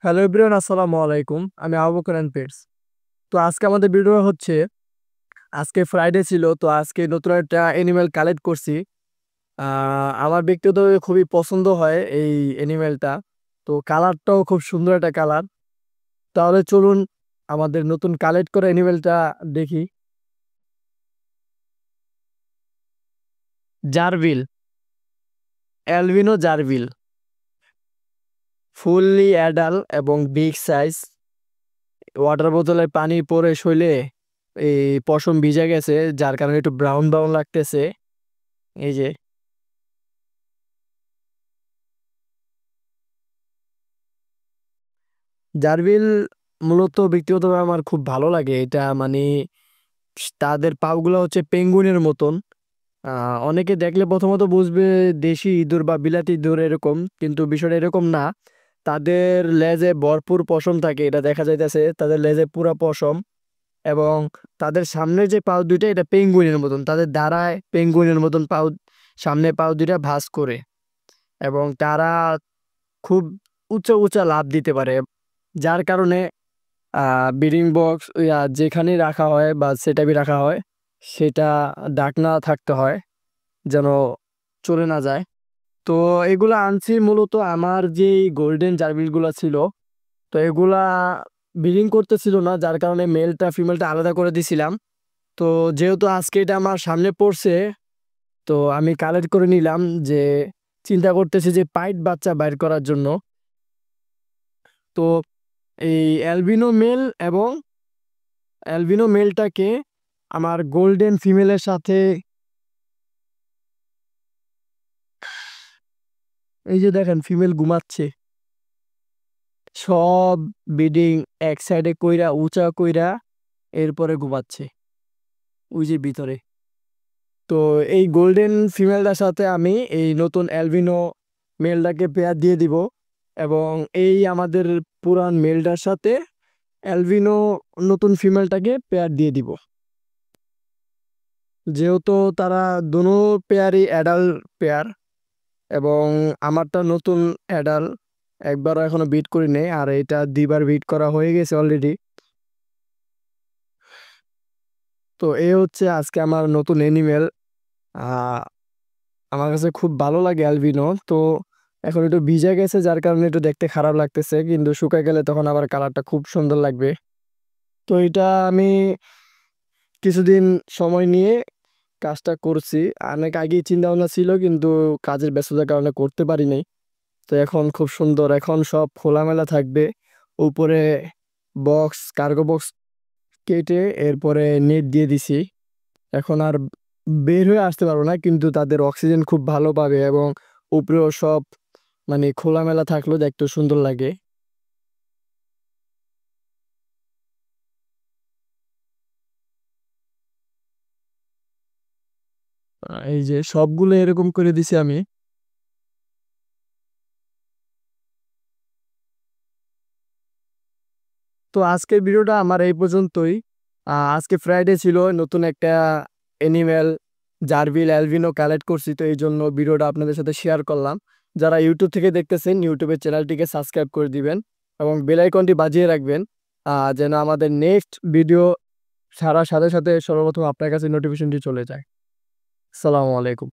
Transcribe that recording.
Hello everyone, আসসালামু আলাইকুম। আমি আবু বকর এন্ড পেটস। তো আজকে আমাদের ভিডিও হচ্ছে, আজকে ফ্রাইডে ছিল, তো আজকে নতুন একটা অ্যানিমেল কালেক্ট করছি। আমার ব্যক্তিগতভাবে খুবই পছন্দ হয় এই অ্যানিমেলটা। তো কালারটাও খুব সুন্দর একটা কালার। তাহলে চলুন আমাদের নতুন কালেক্ট করা অ্যানিমেলটা দেখি। জারভিল, অ্যালবিনো জারভিল, ফুললি অ্যাডাল্ট এবং বিগ সাইজ। ওয়াটার বোতলে পানি পরে শৈলে এই পশম ভিজে গেছে, যার কারণে একটু ব্রাউন ব্রাউন লাগতেছে। এই যে জারভিল মূলত ব্যক্তিগতভাবে আমার খুব ভালো লাগে এটা, মানে তাদের পাগুলো হচ্ছে পেঙ্গুইনের মতন। অনেকে দেখলে প্রথমত বুঝবে দেশি ইঁদুর বা বিলাতি ইঁদুর এরকম, কিন্তু বিষয়টা এরকম না। তাদের লেজে ভরপুর পশম থাকে, এটা দেখা যাইতেছে তাদের লেজে পুরা পশম। এবং তাদের সামনের যে পাও দুইটা এটা পেঙ্গুইনের মতন, তাদের দাঁড়ায় পেঙ্গুইনের মতন পাও, সামনে পাও দুইটা ভাঁজ করে। এবং তারা খুব উঁচা উঁচা লাফ দিতে পারে, যার কারণে ব্রিডিং বক্স যেখানে রাখা হয় বা সেটাপি রাখা হয়, সেটা ঢাকনা থাকতে হয় যেন চলে না যায়। তো এগুলা আনছি মূলত আমার যে গোল্ডেন জার্বিলগুলো ছিল, তো এগুলা ব্রিডিং করতেছিল না, যার কারণে মেলটা ফিমেলটা আলাদা করে দিছিলাম। তো যেহেতু আজকে এটা আমার সামনে পড়ছে, তো আমি কালেক্ট করে নিলাম, যে চিন্তা করতেছি যে পাইট বাচ্চা বাইর করার জন্য। তো এই অ্যালবিনো মেল এবং অ্যালবিনো মেলটাকে আমার গোল্ডেন ফিমেলের সাথে, এই যে দেখেন ফিমেল ঘুমাচ্ছে, সব ব্রিডিং এক সাইডে কইরা উঁচা কইরা এরপরে ঘুমাচ্ছে ওই যে ভিতরে। তো এই গোল্ডেন ফিমেলটার সাথে আমি এই নতুন অ্যালবিনো মেলটাকে পেয়ার দিয়ে দিব, এবং এই আমাদের পুরান মেলটার সাথে অ্যালবিনো নতুন ফিমেলটাকে পেয়ার দিয়ে দিব। যেহেতু তারা দোনো পেয়ারই অ্যাডাল্ট পেয়ার, এবং আমারটা নতুন অ্যাডাল্ট, একবারও এখনো বিট করি নেই, আর এটা দুইবার বিট করা হয়ে গেছে অলরেডি। তো এই হচ্ছে আজকে আমার নতুন অ্যানিমেল। আমার কাছে খুব ভালো লাগে অ্যালবিনো। তো এখন একটু ভিজে গেছে, যার কারণে একটু দেখতে খারাপ লাগতেছে, কিন্তু শুকায় গেলে তখন আবার কালারটা খুব সুন্দর লাগবে। তো এটা আমি কিছুদিন সময় নিয়ে কাজটা করছি। অনেক আগেই চিন্তা ভাবনা ছিল, কিন্তু কাজের ব্যস্ততার কারণে করতে পারি নাই। তো এখন খুব সুন্দর, এখন সব খোলামেলা থাকবে। উপরে বক্স, কার্গো বক্স কেটে এরপরে নেট দিয়ে দিছি। এখন আর বের হয়ে আসতে পারবো না, কিন্তু তাদের অক্সিজেন খুব ভালো পাবে, এবং উপরেও সব মানে খোলামেলা থাকলেও দেখতে সুন্দর লাগে। এই যে সবগুলো এরকম করে দিছি আমি। তো আজকের ভিডিওটা আমার এই পর্যন্তই। আজকে ফ্রাইডে ছিল, নতুন একটা অ্যানিমেল জারভিল অ্যালভিনো কালেক্ট করছি, তো এই জন্য ভিডিওটা আপনাদের সাথে শেয়ার করলাম। যারা ইউটিউব থেকে দেখতেছেন, ইউটিউবের চ্যানেলটিকে সাবস্ক্রাইব করে দিবেন এবং বেল আইকনটি বাজিয়ে রাখবেন, যেন আমাদের নেক্সট ভিডিও ছাড়ার সাথে সাথে সর্বপ্রথম আপনার কাছে নোটিফিকেশনটি চলে যায়। আসসালামু আলাইকুম।